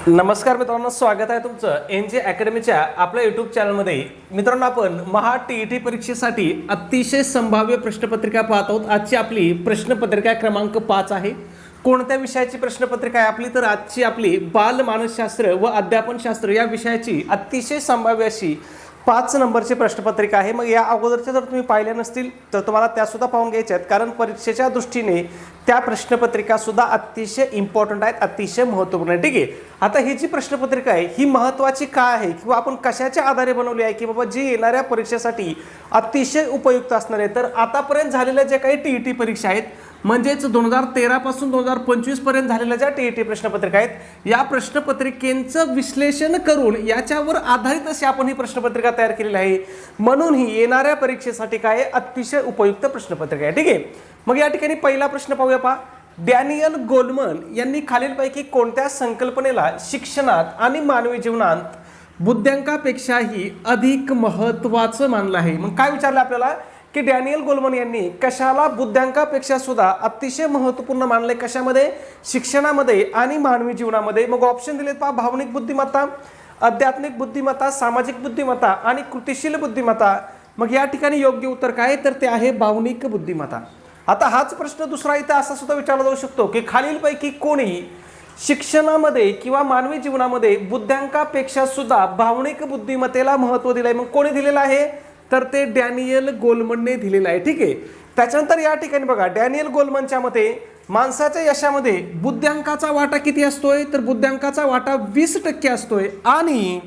नमस्कार मित्रांनो, स्वागत आहे तुमचं एनजे अकॅडमीच्या आपल्या यूट्यूब चॅनलमध्ये. मित्रांनो, आपण महा टीईटी परीक्षेसाठी अतिशय संभाव्य प्रश्नपत्रिका पाहत आहोत. आजची आपली प्रश्नपत्रिका क्रमांक 5 आहे. कोणत्या विषयाची प्रश्नपत्रिका आहे आपली? तर आजची आपली बाल मानसशास्त्र व अध्यापनशास्त्र या विषयाची अतिशय संभाव्य अशी 5 नंबरची प्रश्नपत्रिका आहे. मग या अगोदरच्या जर तुम्ही पाहिल्या नसतील तर तुम्हाला त्यासुद्धा पाहून घ्यायच्या आहेत, कारण परीक्षेच्या दृष्टीने त्या प्रश्नपत्रिका सुद्धा अतिशय इम्पॉर्टंट आहेत, अतिशय महत्त्वपूर्ण आहे. ठीक आहे. आता ही जी प्रश्नपत्रिका आहे ही महत्त्वाची का आहे किंवा आपण कशाच्या आधारे बनवली आहे की बाबा जी येणाऱ्या परीक्षेसाठी अतिशय उपयुक्त असणार आहे. तर आतापर्यंत झालेल्या ज्या काही टीईटी परीक्षा आहेत, म्हणजेच 2013 पासून 2025 पर्यंत झालेल्या ज्या टीईटी प्रश्नपत्रिका आहेत, या प्रश्नपत्रिकेचं विश्लेषण करून याच्यावर आधारित अशी आपण ही प्रश्नपत्रिका तयार केलेली आहे. म्हणून ही येणाऱ्या परीक्षेसाठी काय अतिशय उपयुक्त प्रश्नपत्रिका आहे. ठीक आहे. मग या ठिकाणी पहिला प्रश्न पाहूया. पहा, डॅनियल गोलमन यांनी खालीलपैकी कोणत्या संकल्पनेला शिक्षणात आणि मानवी जीवनात बुद्ध्यांकापेक्षाही अधिक महत्त्वाचं मानलं आहे? मग काय विचारलं आपल्याला की डॅनियल गोलमन यांनी कशाला बुद्ध्यांकापेक्षा सुद्धा अतिशय महत्त्वपूर्ण मानले? कशामध्ये? शिक्षणामध्ये आणि मानवी जीवनामध्ये. मग ऑप्शन दिलेत पहा, भावनिक बुद्धिमत्ता, आध्यात्मिक बुद्धिमत्ता, सामाजिक बुद्धिमत्ता आणि कृतिशील बुद्धिमत्ता. मग या ठिकाणी योग्य उत्तर काय? तर ते आहे भावनिक बुद्धिमत्ता. आता हाच प्रश्न दुसरा इथं असा सुद्धा विचारला जाऊ शकतो की खालीलपैकी कोणी शिक्षणामध्ये किंवा मानवी जीवनामध्ये बुद्ध्यांकापेक्षा सुद्धा भावनिक बुद्धिमत्तेला महत्त्व दिलंय? मग कोणी दिलेलं आहे? तर ते डॅनियल गोलमनने दिलेलं आहे. ठीक आहे. त्याच्यानंतर या ठिकाणी बघा, डॅनियल गोलमनच्या मते माणसाच्या यशामध्ये बुद्ध्यांकाचा वाटा किती असतोय? तर बुद्ध्यांकाचा वाटा 20% असतोय. आणि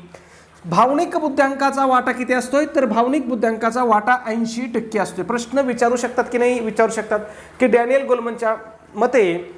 भावनिक बुद्ध्यांकाचा वाटा किती असतोय? तर भावनिक बुद्ध्यांकाचा वाटा 80% असतोय. प्रश्न विचारू शकतात की नाही? विचारू शकतात की डॅनियल गोलमनच्या मते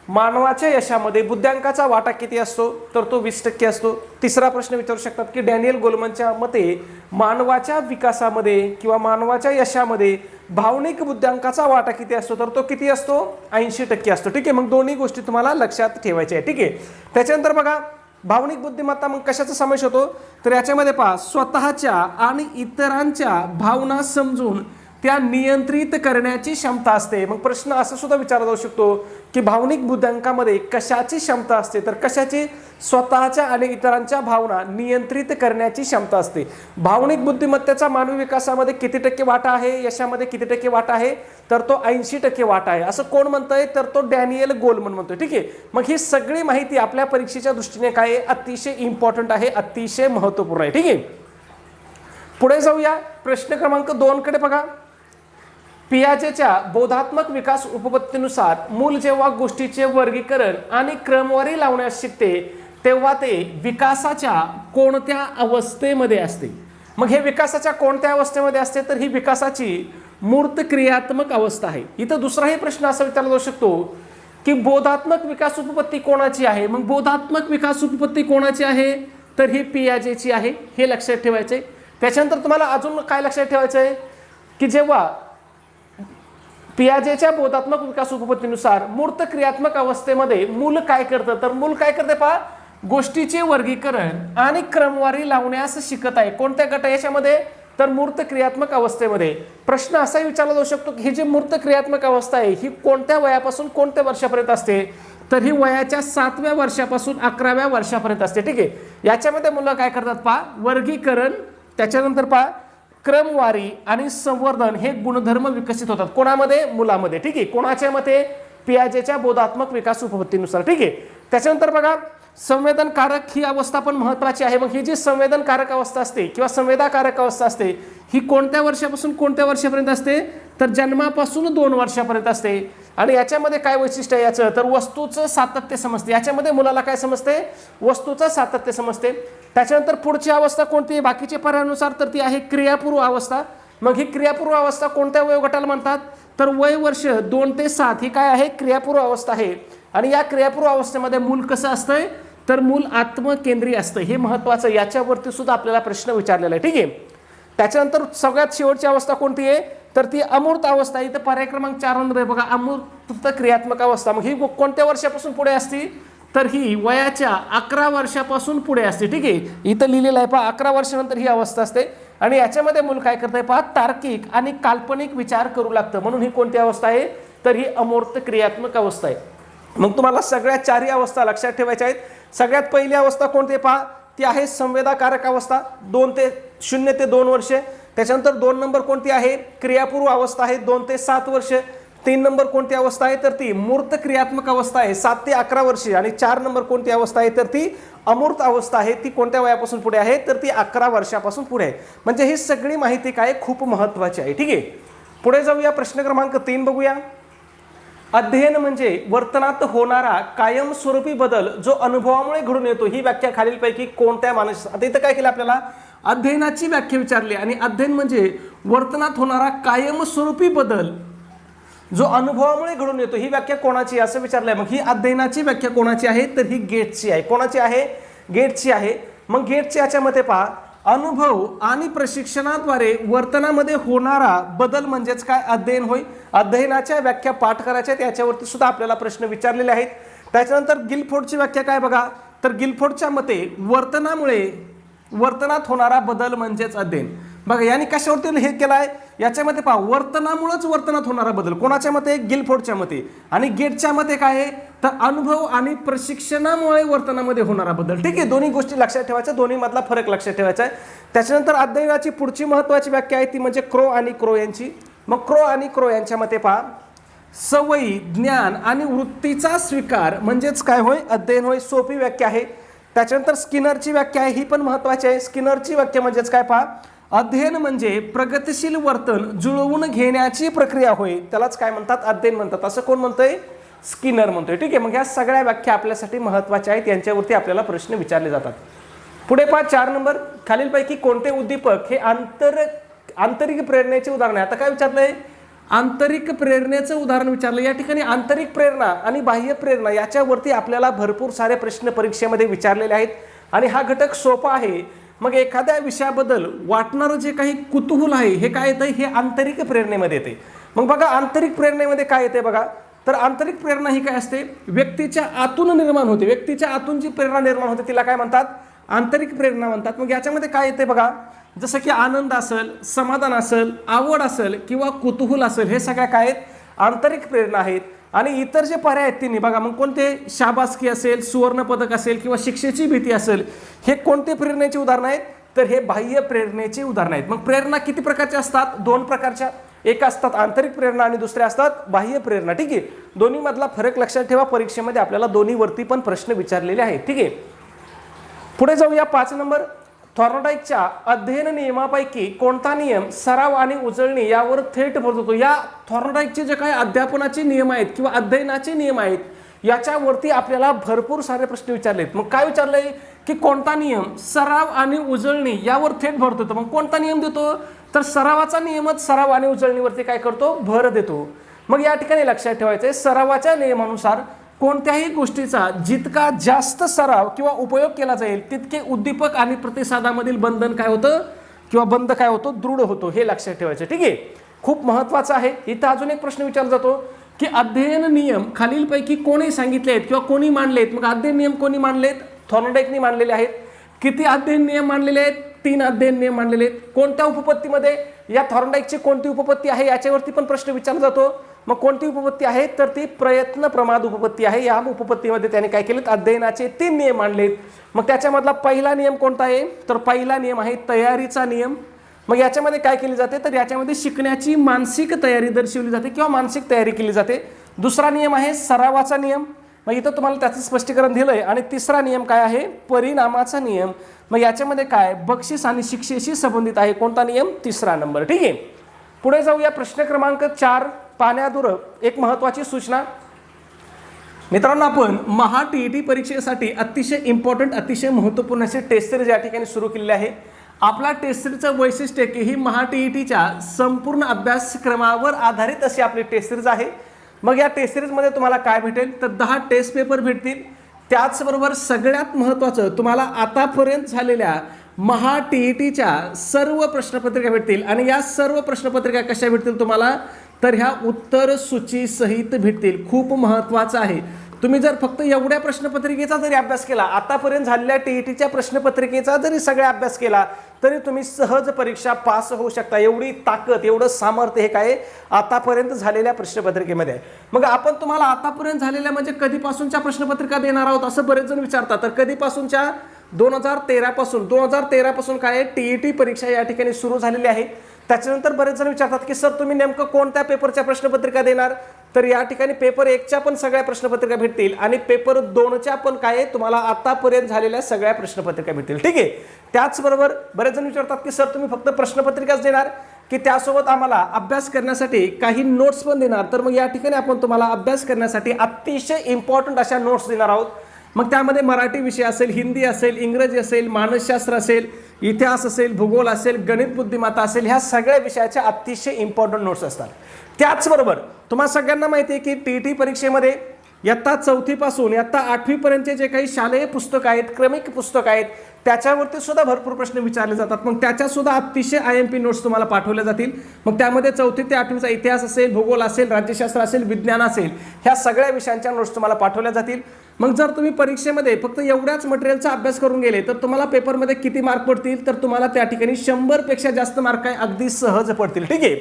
मानवाच्या यशामध्ये बुद्ध्यांकाचा वाटा किती असतो? तर तो 20% असतो. तिसरा प्रश्न विचारू शकतात की डॅनियल गोलमनच्या मते मानवाच्या विकासामध्ये किंवा मानवाच्या यशामध्ये भावनिक बुद्ध्यांकाचा वाटा किती असतो? तर तो किती असतो? 80% असतो. ठीक आहे. मग दोन्ही गोष्टी तुम्हाला लक्षात ठेवायच्या आहे. ठीक आहे. त्याच्यानंतर बघा, भावनिक बुद्धिमत्ता मग कशाचा समावेश होतो? तर याच्यामध्ये पहा, स्वतःच्या आणि इतरांच्या भावना समजून त्या नियंत्रित करण्याची क्षमता असते. मग प्रश्न असा सुद्धा विचारला जाऊ शकतो की भावनिक बुद्ध्यांकामध्ये कशाची क्षमता असते? तर कशाची? स्वतःच्या आणि इतरांच्या भावना नियंत्रित करण्याची क्षमता असते. भावनिक बुद्धिमत्तेचा मानवी विकासामध्ये किती टक्के वाटा आहे? यशामध्ये किती टक्के वाटा आहे? तर तो 80% वाटा आहे. असं कोण म्हणतंय? तर तो डॅनियल गोलमन म्हणतोय. ठीक आहे. मग ही सगळी माहिती आपल्या परीक्षेच्या दृष्टीने काय आहे? अतिशय इम्पॉर्टंट आहे, अतिशय महत्त्वपूर्ण आहे. ठीक आहे. पुढे जाऊया. प्रश्न क्रमांक 2 कडे बघा. पियाजेच्या बोधात्मक विकास उपपत्तीनुसार मूल जेव्हा गोष्टीचे वर्गीकरण आणि क्रमवारी लावण्यास शिकते तेव्हा ते विकासाच्या कोणत्या अवस्थेमध्ये असते? मग हे विकासाच्या कोणत्या अवस्थेमध्ये असते? तर ही विकासाची मूर्त क्रियात्मक अवस्था आहे. इथं दुसराही प्रश्न असा विचारला जाऊ शकतो की बोधात्मक विकास उपपत्ती कोणाची आहे? मग बोधात्मक विकास उपपत्ती कोणाची आहे? तर ही पियाजेची आहे. हे लक्षात ठेवायचे. त्याच्यानंतर तुम्हाला अजून काय लक्षात ठेवायचं आहे की जेव्हा पियाजेच्या बोधात्मक विकास उपपत्तीनुसार मूर्त क्रियात्मक अवस्थेमध्ये मूल काय करतं? तर मूल काय करते? पहा, गोष्टीचे वर्गीकरण आणि क्रमवारी लावण्यास शिकत आहे. कोणत्या गट याच्यामध्ये? तर मूर्त क्रियात्मक अवस्थेमध्ये. प्रश्न असाही विचारला जाऊ शकतो की ही जी मूर्त क्रियात्मक अवस्था आहे ही कोणत्या वयापासून कोणत्या वर्षापर्यंत असते? तर ही वयाच्या 7व्या वर्षापासून 11व्या वर्षापर्यंत असते. ठीक आहे. याच्यामध्ये मुलं काय करतात? पहा, वर्गीकरण, त्याच्यानंतर पहा क्रमवारी आणि संवर्धन हे गुणधर्म विकसित होतात. कोणामध्ये? मुलामध्ये. ठीक आहे. कोणाच्या मते? पियाजेच्या बोधात्मक विकास उपपत्तीनुसार. ठीक आहे. त्याच्यानंतर बघा, संवेदनकारक ही अवस्था पण महत्त्वाची आहे. मग ही जी संवेदनकारक अवस्था असते किंवा संवेदाकारक अवस्था असते ही कोणत्या वर्षापासून कोणत्या वर्षापर्यंत असते? तर जन्मापासून 2 वर्षापर्यंत असते. आणि याच्यामध्ये काय वैशिष्ट्य आहे याचं? तर वस्तूचं सातत्य समजते. याच्यामध्ये मुलाला काय समजते? वस्तूचं सातत्य समजते. त्याच्यानंतर पुढची अवस्था कोणती आहे बाकीच्या पर्यायानुसार? तर ती आहे क्रियापूर्व अवस्था. मग ही क्रियापूर्व अवस्था कोणत्या वयोगटाला म्हणतात? तर वय वर्ष 2 ते 7 ही काय आहे? क्रियापूर्व अवस्था आहे. आणि या क्रियापूर्व अवस्थेमध्ये मूल कसं असतंय? तर मूल आत्मकेंद्रीय असतं. हे महत्त्वाचं, याच्यावरती सुद्धा आपल्याला प्रश्न विचारलेला आहे. ठीक आहे. त्याच्यानंतर सगळ्यात शेवटची अवस्था कोणती आहे? तर ती अमूर्त अवस्था. इथं पर्याय क्रमांक 4 मध्ये बघा, अमूर्त क्रियात्मक अवस्था. मग ही कोणत्या वर्षापासून पुढे असते? तर ही वयाच्या 11 वर्षापासून पुढे असते. ठीक आहे. इथं लिहिलेलं आहे पहा, 11 वर्षानंतर ही अवस्था असते. आणि याच्यामध्ये मूल काय करतंय? पहा, तार्किक आणि काल्पनिक विचार करू लागतं. म्हणून ही कोणती अवस्था आहे? तर ही अमूर्त क्रियात्मक अवस्था आहे. मग तुम्हाला सगळ्या 4ही अवस्था लक्षात ठेवायच्या आहेत. सगळ्यात पहिली अवस्था कोणती पहा, ती आहे संवेदाकारक अवस्था 0 ते 2 वर्षे. त्याच्यानंतर 2 नंबर कोणती आहे, क्रियापूर्व अवस्था आहे 2 ते 7 वर्षे. 3 नंबर कोणती अवस्था आहे, तर ती मूर्त क्रियात्मक अवस्था आहे 7 ते 11 वर्षे. आणि 4 नंबर कोणती अवस्था आहे, तर ती अमूर्त अवस्था आहे, ती कोणत्या वयापासून पुढे आहे, तर ती 11 वर्षापासून पुढे आहे. म्हणजे ही सगळी माहिती काय खूप महत्त्वाची आहे. ठीक आहे, पुढे जाऊया, प्रश्न क्रमांक 3 बघूया. अध्ययन म्हणजे वर्तनात होणारा कायमस्वरूपी बदल जो अनुभवामुळे घडून येतो. ही व्याख्या खालीलपैकी कोणत्या मानस. आता इथं काय केलं आपल्याला, अध्ययनाची व्याख्या विचारली आणि अध्ययन म्हणजे वर्तनात होणारा कायमस्वरूपी बदल जो अनुभवामुळे घडून येतो, ही व्याख्या कोणाची असं विचारलंय. मग ही अध्ययनाची व्याख्या कोणाची आहे, तर ही गेट्सची आहे. कोणाची आहे, गेट्सची आहे. मग गेट्सच्या याच्या मते पहा, अनुभव आणि प्रशिक्षणाद्वारे वर्तनामध्ये होणारा बदल म्हणजेच काय, अध्ययन होय. अध्ययनाच्या व्याख्या पाठ करायच्या, त्याच्यावरती सुद्धा आपल्याला प्रश्न विचारलेले आहेत. त्याच्यानंतर गिलफोर्डची व्याख्या काय बघा, तर गिलफोर्डच्या मते वर्तनात होणारा बदल म्हणजेच अध्ययन. बघा यांनी कशावरती हे केलं आहे, याच्यामध्ये पहा, वर्तनामुळेच वर्तनात होणारा बदल. कोणाच्या मते, गिलफोर्डच्या मते. आणि गेटच्या मते काय आहे, तर अनुभव आणि प्रशिक्षणामुळे वर्तनामध्ये होणारा बदल. ठीक आहे, दोन्ही गोष्टी लक्षात ठेवायच्या, दोन्ही मधला फरक लक्षात ठेवायचा आहे. त्याच्यानंतर अध्ययनाची पुढची महत्त्वाची व्याख्या आहे ती म्हणजे क्रो आणि क्रो यांची. मग क्रो आणि क्रो यांच्या मते पहा, सवयी, ज्ञान आणि वृत्तीचा स्वीकार म्हणजेच काय होय, अध्ययन होय. सोपी व्याख्या आहे. त्याच्यानंतर स्किनरची व्याख्या आहे, ही पण महत्त्वाची आहे. स्किनरची व्याख्या म्हणजेच काय पहा, अध्ययन म्हणजे प्रगतिशील वर्तन जुळवून घेण्याची प्रक्रिया होय, त्यालाच काय म्हणतात, अध्ययन म्हणतात. असं कोण म्हणतोय, स्किनर म्हणतोय. ठीक आहे, मग ह्या सगळ्या व्याख्या आपल्यासाठी महत्त्वाच्या आहेत, यांच्यावरती आपल्याला प्रश्न विचारले जातात. पुढे पहा 4 नंबर, खालीलपैकी कोणते उद्दीपक हे आंतरिक प्रेरणेचे उदाहरण आहे. आता काय विचारलंय, आंतरिक प्रेरणेचं उदाहरण विचारलं. या ठिकाणी आंतरिक प्रेरणा आणि बाह्य प्रेरणा याच्यावरती आपल्याला भरपूर सारे प्रश्न परीक्षेमध्ये विचारलेले आहेत आणि हा घटक सोपा आहे. मग एखाद्या विषयाबद्दल वाटणारं जे काही कुतूहल आहे हे काय येतं, हे आंतरिक प्रेरणेमध्ये येते. मग बघा आंतरिक प्रेरणेमध्ये काय येते बघा, तर आंतरिक प्रेरणा ही काय असते, व्यक्तीच्या आतून निर्माण होते. व्यक्तीच्या आतून जी प्रेरणा निर्माण होते तिला काय म्हणतात, आंतरिक प्रेरणा म्हणतात. मग याच्यामध्ये काय येते बघा, जसं की आनंद असेल, समाधान असेल, आवड असेल किंवा कुतूहल असेल, हे सगळ्या काय आहेत, आंतरिक प्रेरणा आहेत. आणि इतर जे पर्याय आहेत तिन्ही बघा, मग कोणते, शाबासकी असेल, सुवर्ण पदक असेल किंवा शिक्षेची भीती असेल, हे कोणते प्रेरणेचे उदाहरण आहेत, तर हे बाह्य प्रेरणेचे उदाहरण आहेत. मग प्रेरणा किती प्रकारच्या असतात, 2 प्रकारच्या. एक असतात आंतरिक प्रेरणा आणि दुसरे असतात बाह्य प्रेरणा. ठीक आहे, दोन्ही मधला फरक लक्षात ठेवा, परीक्षेमध्ये आपल्याला दोन्हीवरती पण प्रश्न विचारलेले आहेत. ठीक आहे, पुढे जाऊया 5 नंबर. थॉर्नडाईकच्या अध्ययन नियमापैकी कोणता नियम सराव आणि उजळणी यावर थेट भर देतो. या थॉर्नडाईकचे जे काही अध्यापनाचे नियम आहेत किंवा अध्ययनाचे नियम आहेत याच्यावरती आपल्याला भरपूर सारे प्रश्न विचारलेत. मग काय विचारलंय की कोणता नियम सराव आणि उजळणी यावर थेट भर देतो. मग कोणता नियम देतो, तर सरावाचा नियमच सराव आणि उजळणीवरती काय करतो, भर देतो. मग या ठिकाणी लक्षात ठेवायचं, सरावाच्या नियमानुसार कोणत्याही गोष्टीचा जितका जास्त सराव किंवा उपयोग केला जाईल तितके उद्दीपक आणि प्रतिसादामधील बंधन काय होतं किंवा बंध काय होतो, दृढ होतो. हे लक्षात ठेवायचं. ठीक आहे, खूप महत्त्वाचं आहे. इथं अजून एक प्रश्न विचारला जातो की अध्ययन नियम खालीलपैकी कोणी सांगितले आहेत किंवा कोणी मांडलेत. मग अध्ययन नियम कोणी मांडलेत, थॉर्नडाईकनी मांडलेले आहेत. किती अध्ययन नियम मांडलेले आहेत, 3 अध्ययन नियम मांडलेले आहेत. कोणत्या उपपत्तीमध्ये, या थॉर्नडाईकची कोणती उपपत्ती आहे याच्यावरती पण प्रश्न विचारला जातो. मग कोणती उपपत्ती आहे, तर ती प्रयत्न प्रमाद उपपत्ती आहे. या उपपत्तीमध्ये त्याने काय केलेत, अध्ययनाचे 3 नियम मांडलेत. मग त्याच्यामधला पहिला नियम कोणता आहे, तर पहिला नियम आहे तयारीचा नियम. मग याच्यामध्ये काय केली जाते, तर याच्यामध्ये शिकण्याची मानसिक तयारी दर्शवली जाते किंवा मानसिक तयारी केली जाते. दुसरा नियम आहे सरावाचा नियम. मग इथं तुम्हाला त्याचं स्पष्टीकरण दिलंय. आणि तिसरा नियम काय आहे, परिणामाचा नियम. मग याच्यामध्ये काय, बक्षीस आणि शिक्षेशी संबंधित आहे. कोणता नियम, 3रा नंबर. ठीक आहे, पुढे जाऊया. प्रश्न क्रमांक 4, पाण्यादूर एक महत्त्वाची सूचना. मित्रांनो, आपण महा TET परीक्षेसाठी अतिशय इम्पॉर्टंट, अतिशय महत्त्वपूर्ण असे टेस्ट सिरीज या ठिकाणी सुरू केलेले आहे. आपला टेस्ट सिरीजचं वैशिष्ट्य की ही महा TETच्या संपूर्ण अभ्यासक्रमावर आधारित अशी आपली टेस्ट सिरीज आहे. मग या टेस्ट सिरीजमध्ये तुम्हाला काय भेटेल, तर 10 टेस्ट पेपर भेटतील. त्याचबरोबर सगळ्यात महत्त्वाचं, तुम्हाला आतापर्यंत झालेल्या महा TETच्या सर्व प्रश्नपत्रिका भेटतील. आणि या सर्व प्रश्नपत्रिका कशा भेटतील तुम्हाला, तर ह्या उत्तर सूची सहित भेटतील. खूप महत्त्वाचं आहे. तुम्ही जर फक्त एवढ्या प्रश्नपत्रिकेचा जरी अभ्यास केला, आतापर्यंत झालेल्या टीईटीच्या प्रश्नपत्रिकेचा जरी सगळा अभ्यास केला, तरी तुम्ही सहज परीक्षा पास होऊ शकता. एवढी ताकद, एवढं सामर्थ्य हे काय आतापर्यंत झालेल्या प्रश्नपत्रिकेमध्ये आहे. मग आपण तुम्हाला आतापर्यंत झालेल्या म्हणजे कधीपासूनच्या प्रश्नपत्रिका देणार आहोत असं बरेच जण विचारतात. तर कधीपासूनच्या 2013 पासून काय टीईटी परीक्षा या ठिकाणी सुरू झालेली आहे. त्याच्यानंतर बरेच जण विचारतात की सर तुम्ही नेमकं कोणत्या पेपरच्या प्रश्नपत्रिका देणार. तर या ठिकाणी पेपर 1च्या पण सगळ्या प्रश्नपत्रिका भेटतील आणि पेपर 2च्या पण काय तुम्हाला आतापर्यंत झालेल्या सगळ्या प्रश्नपत्रिका भेटतील. ठीक आहे. त्याचबरोबर बरेच जण विचारतात की सर तुम्ही फक्त प्रश्नपत्रिकाच देणार की त्यासोबत आम्हाला अभ्यास करण्यासाठी काही नोट्स पण देणार. तर मग या ठिकाणी आपण तुम्हाला अभ्यास करण्यासाठी अतिशय इम्पॉर्टंट अशा नोट्स देणार आहोत. मग त्यामध्ये मराठी विषय असेल, हिंदी असेल, इंग्रजी असेल, मानसशास्त्र असेल, इतिहास असेल, भूगोल असेल, गणित बुद्धिमत्ता असेल, ह्या सगळ्या विषयाच्या अतिशय इम्पॉर्टंट नोट्स असतात. त्याचबरोबर तुम्हाला सगळ्यांना माहिती आहे की टीईटी परीक्षेमध्ये इयत्ता 4थी पासून इयत्ता 8वी पर्यंतचे जे काही शालेय पुस्तक आहेत, क्रमिक पुस्तक आहेत, त्याच्यावरती सुद्धा भरपूर प्रश्न विचारले जातात. मग त्याच्या सुद्धा अतिशय IMP नोट्स तुम्हाला पाठवल्या जातील. मग त्यामध्ये 4थी ते 8वीचा इतिहास असेल, भूगोल असेल, राज्यशास्त्र असेल, विज्ञान असेल, ह्या सगळ्या विषयांच्या नोट्स तुम्हाला पाठवल्या जातील. मग जर तुम्ही परीक्षेमध्ये फक्त एवढ्याच मटेरियलचा अभ्यास करून गेले तर तुम्हाला पेपरमध्ये किती मार्क पडतील. तर तुम्हाला त्या ठिकाणी 100पेक्षा जास्त मार्क आहे अगदी सहज पडतील. ठीक आहे.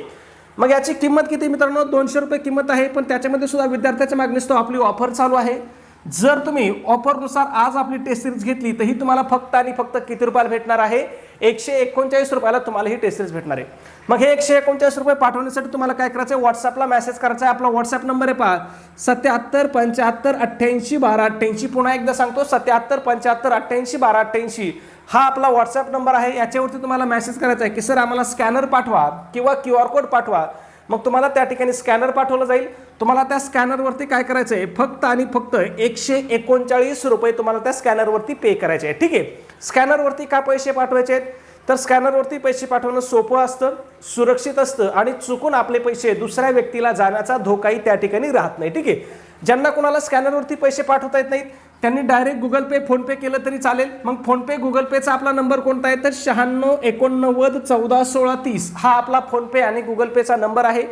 मग याची किंमत किती मित्रांनो, 200 रुपये किंमत आहे. पण त्याच्यामध्ये सुद्धा विद्यार्थ्याच्या मागणीस तो आपली ऑफर चालू आहे. जर तुम्ही ऑफरनुसार आज आपली टेस्ट सिरीज घेतली तर ही तुम्हाला फक्त आणि फक्त किती रुपयाला भेटणार आहे, 139 रुपयाला तुम्हाला ही टेस्ट सिरीज भेटणार आहे. मग हे 139 रुपये पाठवण्यासाठी तुम्हाला काय करायचं आहे, व्हॉट्सअपला मेसेज करायचा आहे. आपला व्हॉट्सअप नंबर आहे पहा 77 75 88 12 88. पुन्हा एकदा सांगतो 77 75 88 12 88. हा आपला व्हॉट्सअप नंबर आहे. याच्यावरती तुम्हाला मेसेज करायचा आहे की सर आम्हाला स्कॅनर पाठवा किंवा QR कोड पाठवा. मग तुम्हाला त्या ठिकाणी स्कॅनर पाठवलं जाईल. तुम्हाला त्या स्कॅनरवरती काय करायचं आहे, फक्त आणि फक्त 139 रुपये तुम्हाला त्या स्कॅनरवरती पे करायचे आहे. ठीक आहे. स्कॅनरवरती का पैसे पाठवायचे आहेत, तर स्कॅनरवरती पैसे पाठवणं सोपं असतं, सुरक्षित असतं आणि चुकून आपले पैसे दुसऱ्या व्यक्तीला जाण्याचा धोकाही त्या ठिकाणी राहत नाही. ठीक आहे. ज्यांना कोणाला स्कॅनरवरती पैसे पाठवता येत नाहीत त्यांनी डायरेक्ट गुगल पे, फोनपे केलं तरी चालेल. मग फोनपे, गुगल पेचा आपला नंबर कोणता आहे, तर 96 89 14 16 30 हा आपला फोनपे आणि गुगल पेचा नंबर आहे.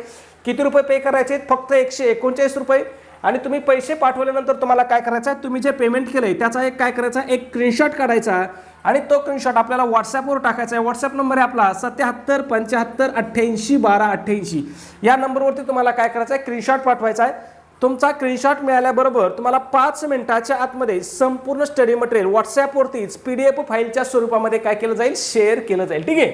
किती रुपये पे करायचे, फक्त 139 रुपये. आणि तुम्ही पैसे पाठवल्यानंतर तुम्हाला काय करायचं आहे, तुम्ही जे पेमेंट केलंय त्याचा एक काय करायचा, एक स्क्रीनशॉट काढायचा आणि तो स्क्रीनशॉट आपल्याला व्हॉट्सअपवर टाकायचा आहे. व्हॉट्सअप नंबर आहे आपला 77 75 88 12 88. या नंबरवरती तुम्हाला काय करायचं आहे, स्क्रीनशॉट पाठवायचा आहे. तुमचा स्क्रीनशॉट मिळाल्याबरोबर तुम्हाला 5 मिनिटाच्या आतमध्ये संपूर्ण स्टडी मटेरियल व्हॉट्सअपवरतीच PDF फाईलच्या स्वरूपामध्ये काय केलं जाईल, शेअर केलं जाईल. ठीक आहे.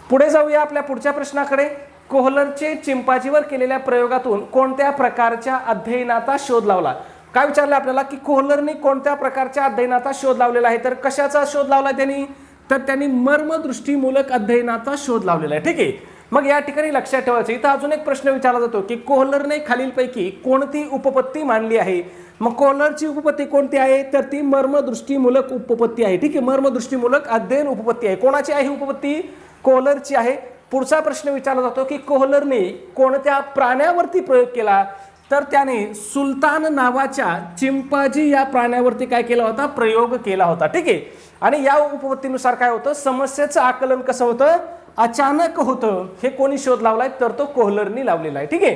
पुढे जाऊया आपल्या पुढच्या प्रश्नाकडे. कोहलरचे चिंपांझीवर केलेल्या प्रयोगातून कोणत्या प्रकारच्या अध्ययनाचा शोध लावला. काय विचारलं आपल्याला की कोहलरने कोणत्या प्रकारच्या अध्ययनाचा शोध लावलेला आहे. तर कशाचा शोध लावला त्यांनी, तर त्यांनी मर्मदृष्टीमूलक अध्ययनाचा शोध लावलेला आहे. ठीक आहे. मग या ठिकाणी लक्षात ठेवायचं, इथं अजून एक प्रश्न विचारला जातो की कोहलरने खालीलपैकी कोणती उपपत्ती मांडली आहे. मग कोहलरची उपपत्ती कोणती आहे, तर ती मर्मदृष्टीमूलक उपपत्ती आहे. ठीक आहे. मर्मदृष्टीमूलक अध्ययन उपपत्ती आहे. कोणाची आहे उपपत्ती, कोहलरची आहे. पुढचा प्रश्न विचारला जातो की कोहलरने कोणत्या प्राण्यावरती प्रयोग केला, तर त्याने सुलतान नावाच्या चिंपांझी या प्राण्यावरती काय केला होता, प्रयोग केला होता. ठीक आहे. आणि या उपपत्तीनुसार काय होतं, समस्येचं आकलन कसं होतं, अचानक होतं. हे कोणी शोध लावलाय, तर तो कोहलरनी लावलेला आहे. ठीक आहे.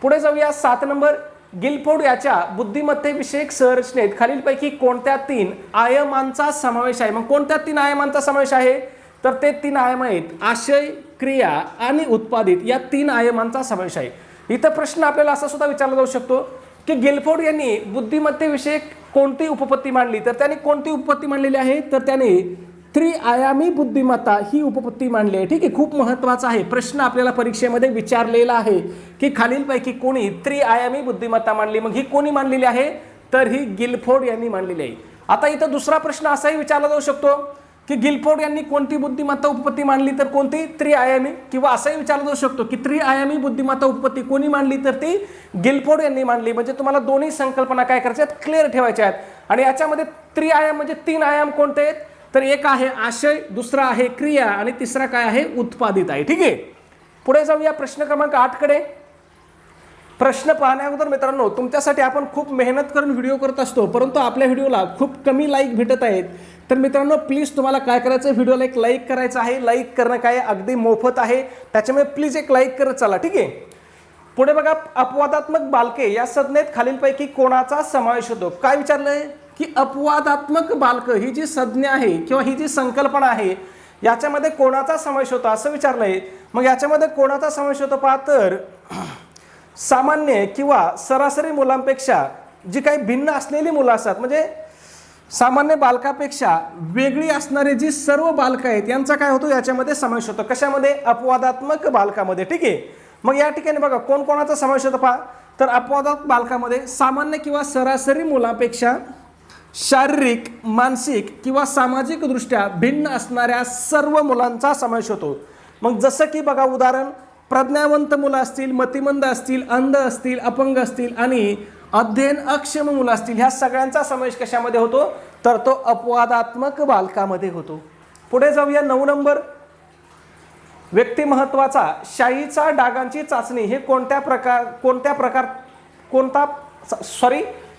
पुढे जाऊया 7 नंबर. गिलफोर्ड याच्या बुद्धिमत्तेविषयक संरचनेत खालीलपैकी कोणत्या 3 आयामांचा समावेश आहे. मग कोणत्या 3 आयामांचा समावेश आहे, तर ते 3 आयाम आहेत, आशय, क्रिया आणि उत्पादित. या 3 आयामांचा समावेश आहे. इथं प्रश्न आपल्याला असा सुद्धा विचारला जाऊ शकतो की गिलफोर्ड यांनी बुद्धिमत्तेविषयक कोणती उपपत्ती मांडली. तर त्यांनी कोणती उपपत्ती मांडलेली आहे, तर त्याने त्रिआयामी बुद्धिमत्ता ही उपपत्ती मांडली आहे. ठीक आहे. खूप महत्त्वाचा आहे प्रश्न, आपल्याला परीक्षेमध्ये विचारलेला आहे की खालीलपैकी कोणी त्रिआयामी बुद्धिमत्ता मांडली. मग ही कोणी मांडलेली आहे, तर ही गिलफोर्ड यांनी मांडलेली आहे. आता इथं दुसरा प्रश्न असाही विचारला जाऊ शकतो की गिलफोर्ड यांनी कोणती बुद्धिमत्ता उपपत्ती मांडली, तर कोणती, त्रिआयामी. किंवा असाही विचारला जाऊ शकतो की त्रिआयामी बुद्धिमत्ता उपपत्ती कोणी मांडली, तर ती गिलफोर्ड यांनी मांडली. म्हणजे तुम्हाला दोन्ही संकल्पना काय करायच्या आहेत, क्लिअर ठेवायच्या आहेत. आणि याच्यामध्ये त्रिआयाम म्हणजे 3 आयाम कोणते आहेत, तर एक आहे आशय, दुसरा आहे क्रिया आणि तिसरा काय आहे, उत्पादित आहे. ठीक आहे. पुढे जाऊया प्रश्न क्रमांक 8 कडे. प्रश्न पाहण्याअगोदर मित्रांनो, तुमच्यासाठी आपण खूप मेहनत करून व्हिडिओ करत असतो, परंतु आपल्या व्हिडिओला खूप कमी लाईक भेटत आहेत. तर मित्रांनो प्लीज तुम्हाला काय करायचं, व्हिडिओला एक लाईक करायचं आहे. लाईक करणं काय अगदी मोफत आहे, त्याच्यामुळे प्लीज एक लाईक करत चला. ठीक आहे. पुढे बघा, अपवादात्मक बालके या संज्ञेत खालीलपैकी कोणाचा समावेश होतो? काय विचारलंय की अपवादात्मक बालक ही जी संज्ञा आहे किंवा ही जी संकल्पना आहे याच्यामध्ये कोणाचा समावेश होतो असं विचारलंय. मग याच्यामध्ये कोणाचा समावेश होतो पहा, तर सामान्य किंवा सरासरी मुलांपेक्षा जी काही भिन्न असलेली मुलं असतात, म्हणजे सामान्य बालकापेक्षा वेगळी असणारी जी सर्व बालकं आहेत यांचा काय होतो याच्यामध्ये समावेश होतो. कशामध्ये? अपवादात्मक बालकामध्ये. ठीक आहे. मग या ठिकाणी बघा कोण कोणाचा समावेश होतो पहा, तर अपवादात्मक बालकामध्ये सामान्य किंवा सरासरी मुलांपेक्षा शारीरिक, मानसिक किंवा सामाजिक दृष्ट्या भिन्न असणाऱ्या सर्व मुलांचा समावेश होतो. मग जसं की बघा उदाहरण, प्रज्ञावंत मुलं असतील, मतिमंद असतील, अंध असतील, अपंग असतील आणि अध्ययन अक्षम मुलं असतील, ह्या सगळ्यांचा समावेश कशामध्ये होतो? तर तो अपवादात्मक बालकामध्ये होतो. पुढे जाऊया 9 नंबर. व्यक्तिमत्वाचा शाईचा डागांची चाचणी हे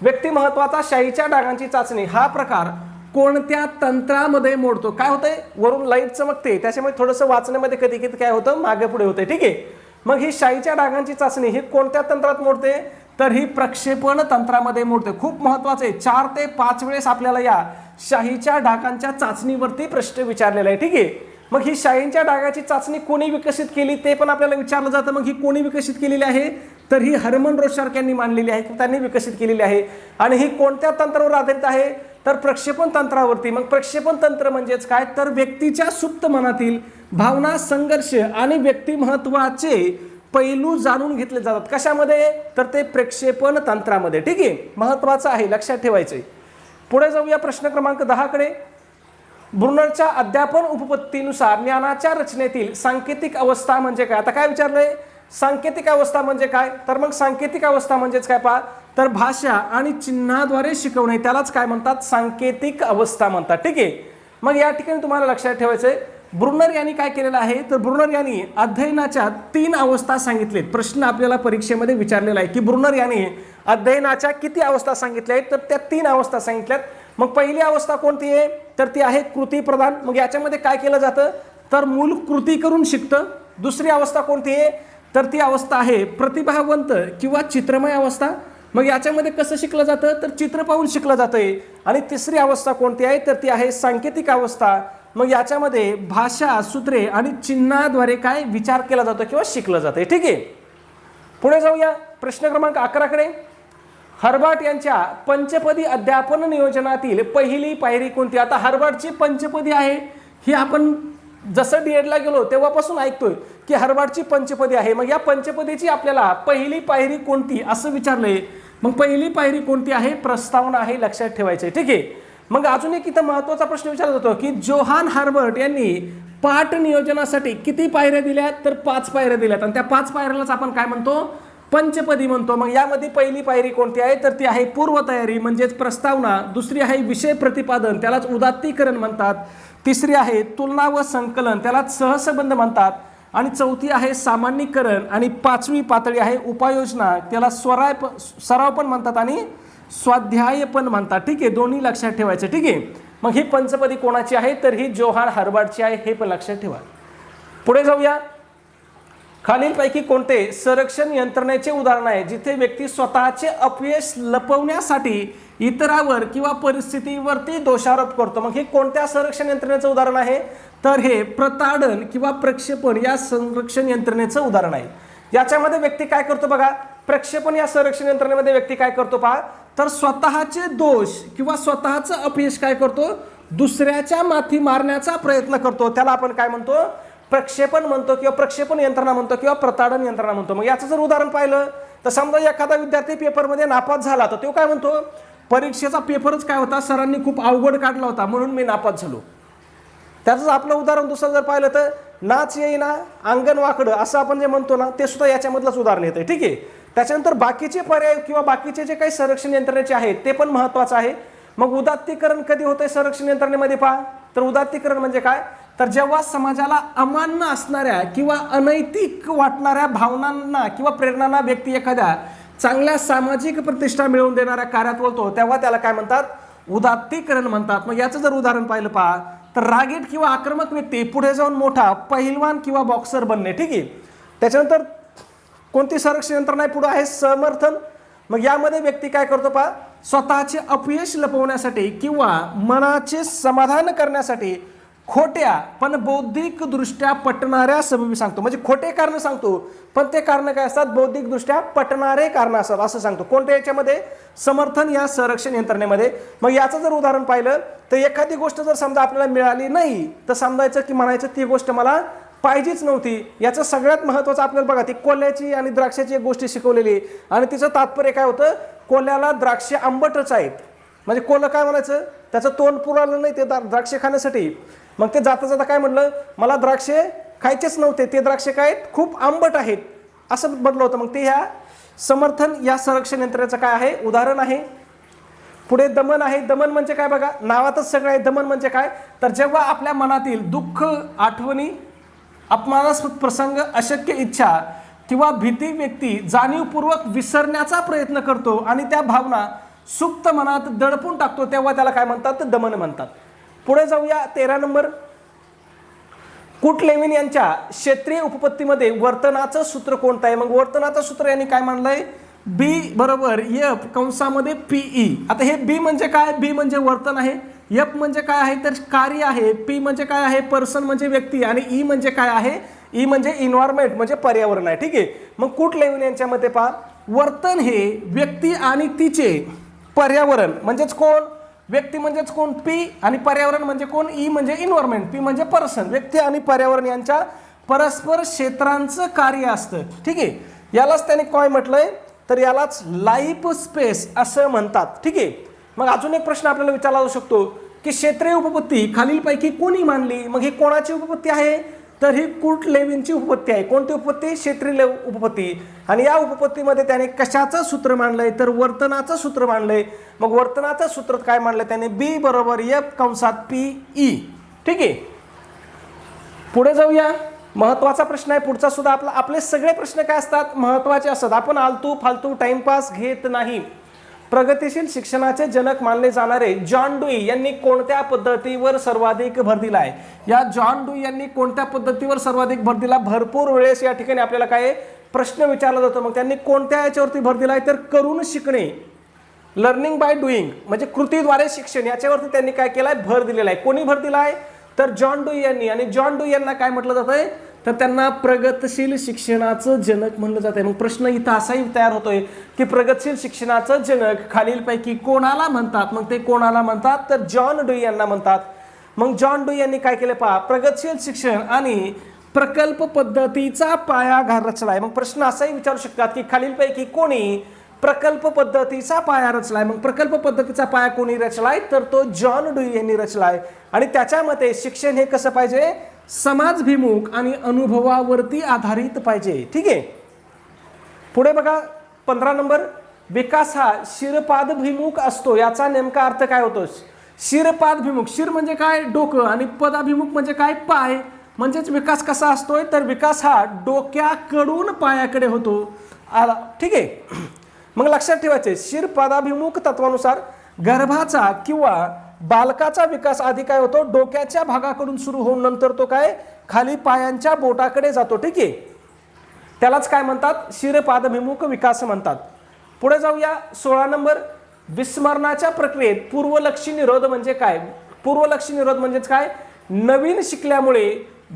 व्यक्तिमत्वाचा शाईच्या डागांची चाचणी हा प्रकार कोणत्या तंत्रामध्ये मोडतो? काय होतंय? वरून लाईट चमकते त्याच्यामुळे थोडंसं वाचण्यामध्ये कधी कधी काय होतं, मागे पुढे होते. ठीक आहे. मग ही शाईच्या डागांची चाचणी ही कोणत्या तंत्रात मोडते? तर ही प्रक्षेपण तंत्रामध्ये मोडते. खूप महत्वाचं आहे. 4 ते 5 वेळेस आपल्याला या शाईच्या डागांच्या चाचणीवरती प्रश्न विचारलेला आहे. ठीक आहे. मग ही शाईच्या डागाची चाचणी कोणी विकसित केली ते पण आपल्याला विचारलं जातं. मग ही कोणी विकसित केलेली आहे? तर ही हर्मन रोशार्क यांनी मांडलेली आहे, त्यांनी विकसित केलेली आहे. आणि ही कोणत्या तंत्रावर आधारित आहे? तर प्रक्षेपण तंत्रावरती. मग प्रक्षेपण तंत्र म्हणजेच काय? तर व्यक्तीच्या सुप्त मनातील भावना, संघर्ष आणि व्यक्तिमत्वाचे पैलू जाणून घेतले जातात. कशामध्ये? तर ते प्रक्षेपण तंत्रामध्ये. ठीक आहे. महत्वाचं आहे, लक्षात ठेवायचंय. पुढे जाऊया प्रश्न क्रमांक 10 कडे. ब्रुनरच्या अध्यापन उपपत्तीनुसार ज्ञानाच्या रचनेतील सांकेतिक अवस्था म्हणजे काय? आता काय विचारलंय? सांकेतिक अवस्था म्हणजे काय? तर मग सांकेतिक अवस्था म्हणजेच काय पहा, तर भाषा आणि चिन्हाद्वारे शिकवणे त्यालाच काय म्हणतात? सांकेतिक अवस्था म्हणतात. ठीक आहे. मग या ठिकाणी तुम्हाला लक्षात ठेवायचंय, ब्रुनर यांनी काय केलेलं आहे? तर ब्रुनर यांनी अध्ययनाच्या 3 अवस्था सांगितलेत. प्रश्न आपल्याला परीक्षेमध्ये विचारलेला आहे की ब्रुनर यांनी अध्ययनाच्या किती अवस्था सांगितल्या आहेत? तर त्या 3 अवस्था सांगितल्यात. मग पहिली अवस्था कोणती आहे? तर ती आहे कृती प्रधान. मग याच्यामध्ये काय केलं जातं? तर मूल कृती करून शिकतं. दुसरी अवस्था कोणती आहे? तर ती अवस्था आहे प्रतिभावंत किंवा चित्रमय अवस्था. मग याच्यामध्ये कसं शिकलं जातं? तर चित्र पाहून शिकलं जातंय. आणि तिसरी अवस्था कोणती आहे? तर ती आहे सांकेतिक अवस्था. मग याच्यामध्ये भाषा, सूत्रे आणि चिन्हाद्वारे काय विचार केला जातो किंवा शिकलं जातंय. ठीक आहे. पुढे जाऊया प्रश्न क्रमांक 11 कडे. हर्बर्ट यांच्या पंचपदी अध्यापन नियोजनातील पहिली पायरी कोणती? आता हर्बर्टची पंचपदी आहे ही आपण जसं डीएडला गेलो तेव्हापासून ऐकतोय की हर्बर्टची पंचपदी आहे. मग या पंचपदीची आपल्याला पहिली पायरी कोणती असं विचारलंय. मग पहिली पायरी कोणती आहे? प्रस्तावना आहे, लक्षात ठेवायचंय. ठीक आहे. मग अजून एक इथं महत्वाचा प्रश्न विचारला जातो की जोहान हर्बर्ट यांनी पाठ नियोजनासाठी किती पायऱ्या दिल्यात? तर 5 पायऱ्या दिल्यात. आणि त्या 5 पायऱ्यालाच आपण काय म्हणतो? पंचपदी म्हणतो. मग यामध्ये पहिली पायरी कोणती आहे? तर ती आहे पूर्वतयारी म्हणजेच प्रस्तावना. दुसरी आहे विषय प्रतिपादन, त्यालाच उदात्तीकरण म्हणतात. तिसरी आहे तुलना व संकलन, त्यालाच सहसंबंध म्हणतात. आणि चौथी आहे सामान्यीकरण. आणि 5वी पातळी आहे उपाययोजना, त्याला सराव पण म्हणतात आणि स्वाध्याय पण म्हणतात. ठीक आहे. दोन्ही लक्षात ठेवायचं. ठीक आहे. मग ही पंचपदी कोणाची आहे? तर ही जोहान हर्बर्टची आहे, हे पण लक्षात ठेवा. पुढे जाऊया. खालीलपैकी कोणते संरक्षण यंत्रणेचे उदाहरण आहे जिथे व्यक्ती स्वतःचे अपयश लपवण्यासाठी इतरावर किंवा परिस्थितीवरती दोषारोप करतो? मग हे कोणत्या संरक्षण यंत्रणेचं उदाहरण आहे? तर हे प्रताडन किंवा प्रक्षेपण या संरक्षण यंत्रणेचं उदाहरण आहे. याच्यामध्ये व्यक्ती काय करतो बघा, प्रक्षेपण या संरक्षण यंत्रणेमध्ये व्यक्ती काय करतो पहा, तर स्वतःचे दोष किंवा स्वतःचं अपयश काय करतो? दुसऱ्याच्या माथी मारण्याचा प्रयत्न करतो. त्याला आपण काय म्हणतो? प्रक्षेपण म्हणतो किंवा प्रक्षेपण यंत्रणा म्हणतो किंवा प्रताडन यंत्रणा म्हणतो. मग याचं जर उदाहरण पाहिलं तर समजा एखादा विद्यार्थी पेपरमध्ये नापास झाला तर तो काय म्हणतो? परीक्षेचा पेपरच काय होता, सरांनी खूप अवघड काढला होता म्हणून मी नापास झालो. त्याचं आपलं उदाहरण दुसरं जर पाहिलं तर नाच येईना अंगण वाकडं असं आपण जे म्हणतो ना, ते सुद्धा याच्यामधलंच उदाहरण येतं. ठीक आहे. त्याच्यानंतर बाकीचे पर्याय किंवा बाकीचे जे काही संरक्षण यंत्रणेचे आहेत ते पण महत्त्वाचं आहे. मग उदात्तीकरण कधी होतंय संरक्षण यंत्रणेमध्ये पहा, तर उदात्तीकरण म्हणजे काय, तर जेव्हा समाजाला अमान्य असणाऱ्या किंवा अनैतिक वाटणाऱ्या भावनांना किंवा प्रेरणांना व्यक्ती एखाद्या चांगल्या सामाजिक प्रतिष्ठा मिळवून देणाऱ्या कार्यात बोलतो तेव्हा त्याला काय म्हणतात? उदात्तीकरण म्हणतात. मग याचं जर उदाहरण पाहिलं पहा, तर रागीट किंवा आक्रमक व्यक्ती पुढे जाऊन मोठा पहिलवान किंवा बॉक्सर बनणे. ठीक आहे. त्याच्यानंतर कोणती संरक्षण यंत्रणा आहे? पुढे आहे समर्थन. मग यामध्ये व्यक्ती काय करतो पहा, स्वतःचे अपयश लपवण्यासाठी किंवा मनाचे समाधान करण्यासाठी खोट्या पण बौद्धिकदृष्ट्या पटणाऱ्या सबबी सांगतो. म्हणजे खोटे कारण सांगतो पण ते कारण काय असतात? बौद्धिकदृष्ट्या पटणारे कारण असतात असं सांगतो. कोणत्या याच्यामध्ये? समर्थन या संरक्षण यंत्रणेमध्ये. मग याचं जर उदाहरण पाहिलं तर एखादी गोष्ट जर समजा आपल्याला मिळाली नाही तर समजायचं की म्हणायचं ती गोष्ट मला पाहिजेच नव्हती. याचं सगळ्यात महत्त्वाचं आपल्याला बघा, ती कोल्ह्याची आणि द्राक्षाची एक गोष्ट शिकवलेली आणि तिचं तात्पर्य काय होतं? कोल्ह्याला द्राक्षे आंबटच आहेत. म्हणजे कोल्ह काय म्हणायचं? त्याचं तोंड पुरालं नाही ते द्राक्षे खाण्यासाठी. मग ते जाता जाता काय म्हटलं? मला द्राक्षे खायचेच नव्हते, ते द्राक्षे काय खूप आंबट आहेत असं म्हटलं होतं. मग ते ह्या समर्थन या संरक्षण यंत्रणेचं काय आहे? उदाहरण आहे. पुढे दमन आहे. दमन म्हणजे काय बघा, नावातच सगळं आहे. दमन म्हणजे काय? तर जेव्हा आपल्या मनातील दुःख, आठवणी, अपमानास्पद प्रसंग, अशक्य इच्छा किंवा भीती व्यक्ती जाणीवपूर्वक विसरण्याचा प्रयत्न करतो आणि त्या भावना सुप्त मनात दडपून टाकतो तेव्हा त्याला काय म्हणतात? तर दमन म्हणतात. पुढे जाऊया 13 नंबर. कुट लेविन यांच्या क्षेत्रीय उपपत्तीमध्ये वर्तनाचं सूत्र कोणतं आहे? मग वर्तनाचं सूत्र यांनी काय मांडलंय? बी बरोबर एफ कंसामध्ये पीई. आता हे बी म्हणजे काय? बी म्हणजे वर्तन आहे. एफ म्हणजे काय आहे? तर कार्य आहे. पी म्हणजे काय आहे? पर्सन म्हणजे व्यक्ती. आणि ई म्हणजे काय आहे? ई म्हणजे इन्व्हायरमेंट म्हणजे पर्यावरण आहे. ठीक आहे. मग कुट लेविन यांच्या मते पहा, वर्तन हे व्यक्ती आणि तिचे पर्यावरण म्हणजेच कोण? व्यक्ती म्हणजेच कोण? पी. आणि पर्यावरण म्हणजे कोण? ई म्हणजे इन्व्हायरमेंट. पी म्हणजे पर्सन. व्यक्ती आणि पर्यावरण यांच्या परस्पर क्षेत्रांचं कार्य असतं. ठीक आहे. यालाच त्याने काय म्हटलंय? तर यालाच लाईफ स्पेस असं म्हणतात. ठीक आहे. मग अजून एक प्रश्न आपल्याला विचारला जाऊ शकतो की क्षेत्रीय उपपत्ती खालीलपैकी कोणी मानली? मग ही कोणाची उपपत्ती आहे? तर ही कुट लेविनची उपपत्ती आहे. कोणती उपपत्ती? क्षेत्रीय उपपत्ती. आणि या उपपत्तीमध्ये त्याने कशाचं सूत्र मांडलंय? तर वर्तनाचं सूत्र मांडलंय. मग वर्तनाचं सूत्र काय मांडलंय त्याने? बी बरोबर एफ कंसात पी ई. ठीक आहे. पुढे जाऊया. महत्वाचा प्रश्न आहे पुढचा सुद्धा. आपले सगळे प्रश्न काय असतात? महत्वाचे असतात. आपण आलतू फालतू टाइमपास घेत नाही. प्रगतिशील शिक्षणाचे जनक मानले जाणारे जॉन डुई यांनी कोणत्या पद्धतीवर सर्वाधिक भर दिला आहे? या जॉन डुई यांनी कोणत्या पद्धतीवर सर्वाधिक भर दिला? भरपूर वेळेस या ठिकाणी आपल्याला काय प्रश्न विचारला जातो. मग त्यांनी कोणत्या याच्यावरती भर दिलाय? तर करून शिकणे, लर्निंग बाय डुईंग म्हणजे कृतीद्वारे शिक्षण, याच्यावरती त्यांनी काय केलाय? भर दिलेला आहे. कोणी भर दिलाय? तर जॉन डुई यांनी. आणि जॉन डुई यांना काय म्हटलं जातंय? तर त्यांना प्रगतशील शिक्षणाचं जनक म्हणलं जात आहे. मग प्रश्न इथं असाही तयार होतोय की प्रगतशील शिक्षणाचं जनक खालीलपैकी कोणाला म्हणतात? मग ते कोणाला म्हणतात? तर जॉन डुई यांना म्हणतात. मग जॉन डुई यांनी काय केलं पहा, प्रगतशील शिक्षण आणि प्रकल्प पद्धतीचा पाया रचलाय. मग प्रश्न असाही विचारू शकतात की खालीलपैकी कोणी प्रकल्प पद्धतीचा पाया रचलाय? मग प्रकल्प पद्धतीचा पाया कोणी रचलाय? तर तो जॉन डुई यांनी रचलाय. आणि त्याच्या मते शिक्षण हे कसं पाहिजे? समाजभिमुख आणि अनुभवावरती आधारित पाहिजे. ठीक आहे. पुढे बघा 15 नंबर. विकास हा शिरपादभिमुख असतो. याचा नेमका अर्थ काय होतो? शिरपादभिमुख. शिर म्हणजे काय? डोकं. आणि पदाभिमुख म्हणजे काय? पाय. म्हणजेच विकास कसा असतोय? तर विकास हा डोक्याकडून पायाकडे होतो. ठीक आहे. मग लक्षात ठेवायचे शिरपादाभिमुख तत्वानुसार गर्भाचा किंवा बालकाचा विकास आधी काय होतो? डोक्याच्या भागाकडून सुरू होऊन नंतर तो काय खाली पायांच्या बोटाकडे जातो. ठीक आहे. त्यालाच काय म्हणतात? शिरपादभिमुख विकास म्हणतात. पुढे जाऊया 16 नंबर. विस्मरणाच्या प्रक्रियेत पूर्वलक्षी निरोध म्हणजे काय? पूर्वलक्षी निरोध म्हणजेच काय? नवीन शिकल्यामुळे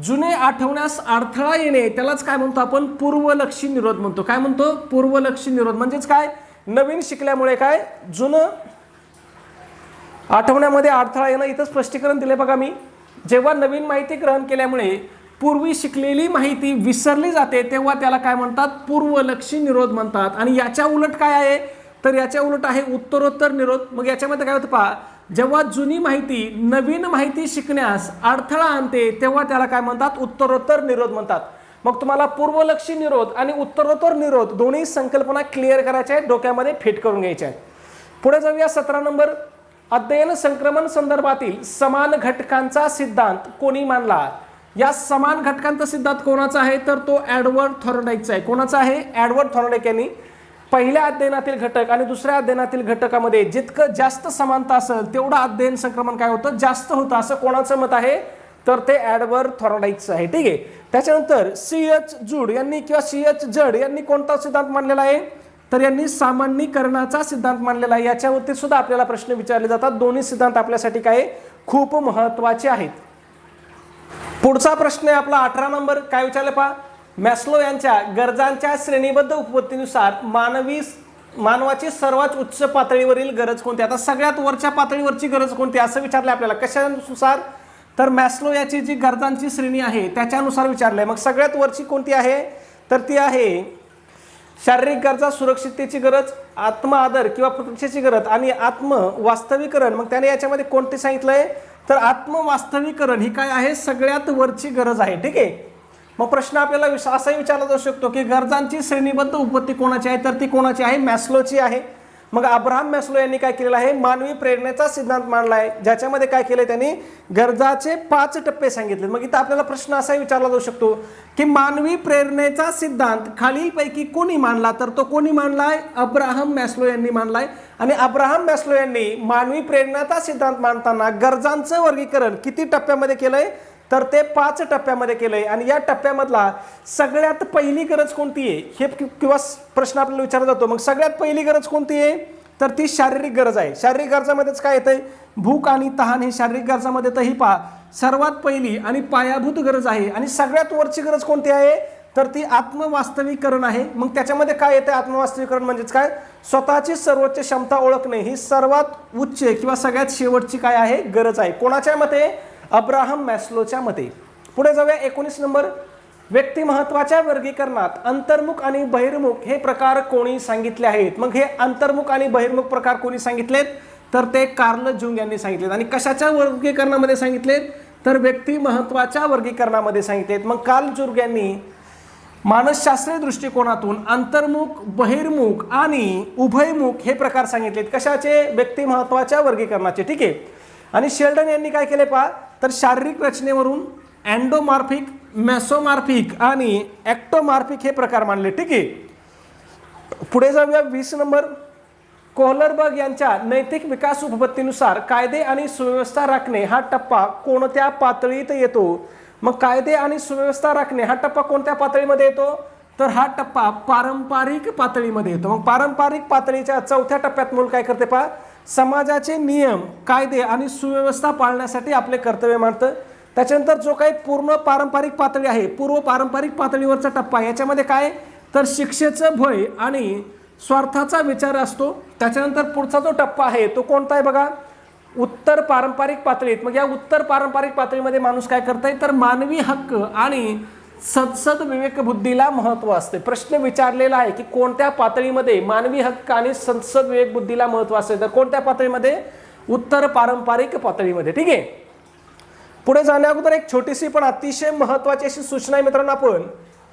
जुने आठवण्यास अडथळा येणे, त्यालाच काय म्हणतो आपण? पूर्वलक्षी निरोध म्हणतो. काय म्हणतो? पूर्वलक्षी निरोध म्हणजेच काय? नवीन शिकल्यामुळे काय जुनं आठवण्यामध्ये अडथळा येणं. इथं स्पष्टीकरण दिले बघा मी. जेव्हा नवीन माहिती ग्रहण केल्यामुळे पूर्वी शिकलेली माहिती विसरली जाते तेव्हा त्याला काय म्हणतात? पूर्वलक्षी निरोध म्हणतात. आणि याच्या उलट काय आहे? तर याच्या उलट आहे उत्तरोत्तर निरोध. मग याच्यामध्ये काय होतं पहा, जेव्हा जुनी माहिती नवीन माहिती शिकण्यास अडथळा आणते तेव्हा त्याला काय म्हणतात? उत्तरोत्तर निरोध म्हणतात. मग तुम्हाला पूर्वलक्षी निरोध आणि उत्तरोत्तर निरोध दोन्ही संकल्पना क्लिअर करायच्या आहेत, डोक्यामध्ये फिट करून घ्यायच्या आहेत. पुढे जाऊया 17 नंबर. अध्ययन संक्रमण संदर्भातील समान घटकांचा सिद्धांत कोणी मांडला? या समान घटकांचा सिद्धांत कोणाचा आहे? तर तो एडवर्ड थॉर्नडाईकचा आहे. कोणाचा आहे? एडवर्ड थॉर्नडाईक यांनी. पहिल्या अध्ययनातील घटक आणि दुसऱ्या अध्ययनातील घटकामध्ये जितकं जास्त समानता असेल तेवढं अध्ययन संक्रमण काय होतं? जास्त होतं, असं कोणाचं मत आहे? तर ते एडवर्ड थॉर्नडाईकचं आहे. ठीक आहे. त्याच्यानंतर सी.एच. जूड यांनी किंवा सी.एच. जड यांनी कोणता सिद्धांत मांडलेला आहे, तर यांनी सामान्यीकरणाचा सिद्धांत मांडलेला आहे. याच्यावरती सुद्धा आपल्याला प्रश्न विचारले जातात. दोन्ही सिद्धांत आपल्यासाठी काय खूप महत्त्वाचे आहेत. पुढचा प्रश्न आहे आपला 18 नंबर. काय विचारलं पहा, मॅस्लो यांच्या गरजांच्या श्रेणीबद्ध उपपत्तीनुसार मानवाची सर्वात उच्च पातळीवरील गरज कोणती. आता सगळ्यात वरच्या पातळीवरची गरज कोणती असं विचारलं आपल्याला. कशानुसार, तर मॅस्लो याची जी गरजांची श्रेणी आहे त्याच्यानुसार विचारलंय. मग सगळ्यात वरची कोणती आहे, तर ती आहे शारीरिक गरजा, सुरक्षिततेची गरज, आत्म आदर किंवा प्रतीक्षेची गरज आणि आत्मवास्तवीकरण. मग त्याने याच्यामध्ये कोणते सांगितलंय, तर आत्मवास्तवीकरण ही काय आहे, सगळ्यात वरची गरज आहे. ठीक आहे. मग प्रश्न आपल्याला असाही विचारला जाऊ शकतो की गरजांची श्रेणीबद्ध उपपत्ती कोणाची आहे, तर ती कोणाची आहे, मॅस्लोची आहे. मग अब्राहम मॅस्लो यांनी काय केलेलं आहे, मानवी प्रेरणेचा सिद्धांत मांडला आहे, ज्याच्यामध्ये काय केलंय त्यांनी गरजाचे 5 टप्पे सांगितले. मग इथं आपल्याला प्रश्न असाही विचारला जाऊ शकतो की मानवी प्रेरणेचा सिद्धांत खालीलपैकी कोणी मांडला, तर तो कोणी मांडलाय, अब्राहम मॅस्लो यांनी मांडलाय. आणि अब्राहम मॅस्लो यांनी मानवी प्रेरणेचा सिद्धांत मांडताना गरजांचं वर्गीकरण किती टप्प्यामध्ये केलंय, तर ते 5 टप्प्यामध्ये केलंय. आणि या टप्प्यामधला सगळ्यात पहिली गरज कोणती आहे हे किंवा प्रश्न आपल्याला विचारला जातो. मग सगळ्यात पहिली गरज कोणती आहे, तर ती शारीरिक गरज आहे. शारीरिक गरजामध्येच काय येतंय, भूक आणि तहान हे शारीरिक गरजामध्ये तर ही पहा सर्वात पहिली आणि पायाभूत गरज आहे. आणि सगळ्यात वरची गरज कोणती आहे, तर ती आत्मवास्तवीकरण आहे. मग त्याच्यामध्ये काय येतं, आत्मवास्तवीकरण म्हणजेच काय, स्वतःची सर्वोच्च क्षमता ओळखणे ही सर्वात उच्च किंवा सगळ्यात शेवटची काय आहे, गरज आहे. कोणाच्या मते, अब्राहम मॅस्लोच्या मते. पुढे जाऊया 19 नंबर. व्यक्ती महत्वाच्या वर्गीकरणात अंतर्मुख आणि बहिर्मुख हे प्रकार कोणी सांगितले आहेत. मग हे अंतर्मुख आणि बहिर्मुख प्रकार कोणी सांगितलेत, तर ते कार्ल जुंग यांनी सांगितलेत. आणि कशाच्या वर्गीकरणामध्ये सांगितलेत, तर व्यक्ती महत्वाच्या वर्गीकरणामध्ये सांगितलेत. मग कार्ल जुंग यांनी मानसशास्त्रीय दृष्टिकोनातून अंतर्मुख, बहिर्मुख आणि उभयमुख हे प्रकार सांगितलेत. कशाचे, व्यक्ती महत्वाच्या वर्गीकरणाचे. ठीक आहे. आणि शेल्डन यांनी काय केले पहा, तर शारीरिक रचनेवरून एंडोमॉर्फिक, मेसोमॉर्फिक आणि ॲक्टोमॉर्फिक हे प्रकार मानले. ठीक आहे. पुढे जाऊया 20 नंबर. कोहलरबर्ग यांच्या नैतिक विकास उपपत्तीनुसार कायदे आणि सुव्यवस्था राखणे हा टप्पा कोणत्या पातळीत येतो. मग कायदे आणि सुव्यवस्था राखणे हा टप्पा कोणत्या पातळीमध्ये येतो, तर हा टप्पा पारंपरिक पातळीमध्ये येतो. मग पारंपरिक पातळीच्या 4थ्या टप्प्यात मूल काय करते पहा, समाजाचे नियम, कायदे आणि सुव्यवस्था पाळण्यासाठी आपले कर्तव्य मानतं. त्याच्यानंतर जो काही पूर्ण पारंपरिक पातळी आहे, पूर्व पारंपरिक पातळीवरचा टप्पा, याच्यामध्ये काय, तर शिक्षेचं भय आणि स्वार्थाचा विचार असतो. त्याच्यानंतर पुढचा जो टप्पा आहे तो कोणता आहे बघा, उत्तर पारंपरिक पातळीत. मग या उत्तर पारंपरिक पातळीमध्ये माणूस काय करतोय, तर मानवी हक्क आणि सदसद विवेक बुद्धीला महत्व असते. प्रश्न विचारलेला आहे की कोणत्या पातळीमध्ये मानवी हक्क आणि सदसद विवेक बुद्धीला महत्व असते, तर कोणत्या पातळीमध्ये, उत्तर पारंपरिक पातळीमध्ये. ठीक आहे. पुढे जाण्या अगोदर एक छोटीशी पण अतिशय महत्त्वाची अशी सूचना आहे मित्रांनो. आपण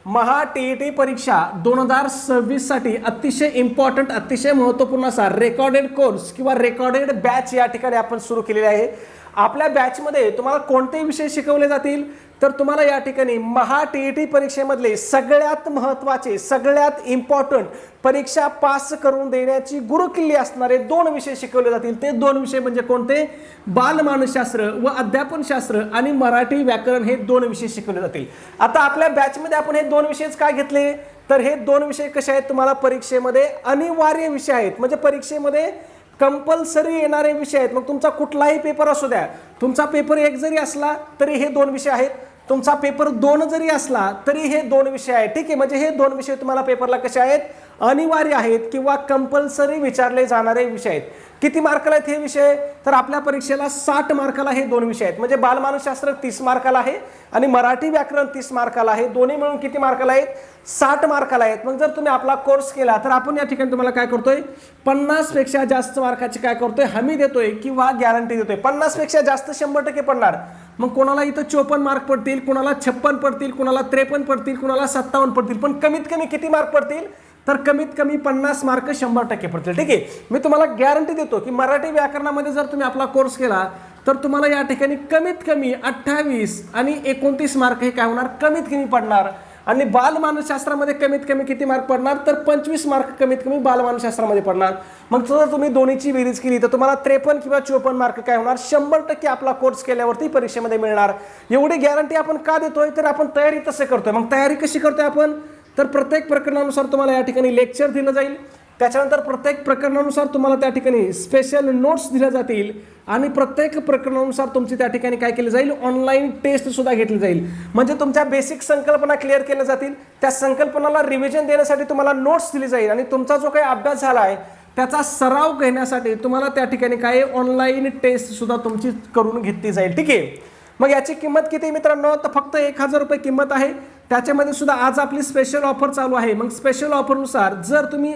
महा टी परीक्षा 2026 साठी अतिशय इम्पॉर्टंट, अतिशय महत्त्वपूर्ण असा रेकॉर्डेड कोर्स किंवा रेकॉर्डेड बॅच या ठिकाणी आपण सुरू केलेली आहे. आपल्या बॅचमध्ये तुम्हाला कोणते विषय शिकवले जातील, तर तुम्हाला या ठिकाणी महा टी परीक्षेमधले सगळ्यात महत्त्वाचे, सगळ्यात इम्पॉर्टंट, परीक्षा पास करून देण्याची गुरुकिल्ली असणारे 2 विषय शिकवले जातील. ते 2 विषय म्हणजे कोणते, बालमानसशास्त्र व अध्यापनशास्त्र आणि मराठी व्याकरण हे 2 विषय शिकवले जातील. आता आपल्या बॅचमध्ये आपण हे 2 विषयच काय घेतले, तर हे 2 विषय कसे आहेत, तुम्हाला परीक्षेमध्ये अनिवार्य विषय आहेत. म्हणजे परीक्षेमध्ये कंपल्सरी येणारे विषय आहेत. मग तुमचा कुठलाही पेपर असू द्या, तुमचा पेपर 1 जरी असला तरी हे 2 विषय आहेत, तुमचा पेपर 2 जरी असला तरी हे 2 विषय आहेत. ठीक आहे. म्हणजे हे 2 विषय तुम्हाला पेपरला कसे आहेत, अनिवार्य आहेत किंवा कंपल्सरी विचारले जाणारे विषय आहेत. किती मार्काला आहेत हे विषय, तर आपल्या परीक्षेला 60 मार्काला हे 2 विषय आहेत. म्हणजे बालमानसशास्त्र 30 मार्काला आहे आणि मराठी व्याकरण 30 मार्काला आहे. दोन्ही मिळून किती मार्काला आहेत, 60 मार्काला आहेत. मग जर तुम्ही आपला कोर्स केला तर आपण या ठिकाणी तुम्हाला काय करतोय, 50 पेक्षा जास्त मार्काची काय करतोय, हमी देतोय किंवा गॅरंटी देतोय. 50 पेक्षा जास्त 100% पडणार. मग कोणाला इथं 54 मार्क पडतील, कोणाला 56 पडतील, कोणाला 53 पडतील, कोणाला 57 पडतील. पण कमीत कमी किती मार्क पडतील, तर कमीत कमी 50 मार्क 100% पडतील. ठीक आहे. मी तुम्हाला गॅरंटी देतो की मराठी व्याकरणामध्ये जर तुम्ही आपला कोर्स केला तर तुम्हाला या ठिकाणी कमीत कमी 28 आणि 29 मार्क हे काय होणार, कमीत कमी पडणार. आणि बालमानसशास्त्रामध्ये कमीत कमी किती मार्क पडणार, तर 25 मार्क कमीत कमी बालमानसशास्त्रामध्ये पडणार. मग जर तुम्ही दोन्हीची बेरीज केली तर तुम्हाला 53 किंवा 54 मार्क काय होणार, 100% आपला कोर्स केल्यावरती परीक्षेमध्ये मिळणार. एवढी गॅरंटी आपण का देतोय, तर आपण तयारी तसं करतोय. मग तयारी कशी करतोय आपण, तर प्रत्येक प्रकरणानुसार तुम्हाला या ठिकाणी लेक्चर दिलं जाईल, त्याच्यानंतर प्रत्येक प्रकरणानुसार तुम्हाला त्या ठिकाणी स्पेशल नोट्स दिल्या जातील आणि प्रत्येक प्रकरणानुसार तुमची त्या ठिकाणी काय केली जाईल, ऑनलाईन टेस्ट सुद्धा घेतली जाईल. म्हणजे तुमच्या बेसिक संकल्पना क्लिअर केल्या जातील, त्या संकल्पनाला रिव्हिजन देण्यासाठी तुम्हाला नोट्स दिली जाईल आणि तुमचा जो काही अभ्यास झाला आहे त्याचा सराव घेण्यासाठी तुम्हाला त्या ठिकाणी काय ऑनलाईन टेस्ट सुद्धा तुमची करून घेतली जाईल. ठीक आहे. मग याची किंमत किती मित्रांनो, तर फक्त 1000 रुपये किंमत आहे. त्याच्यामध्ये सुद्धा आज आपली स्पेशल ऑफर चालू आहे. मग स्पेशल ऑफरनुसार जर तुम्ही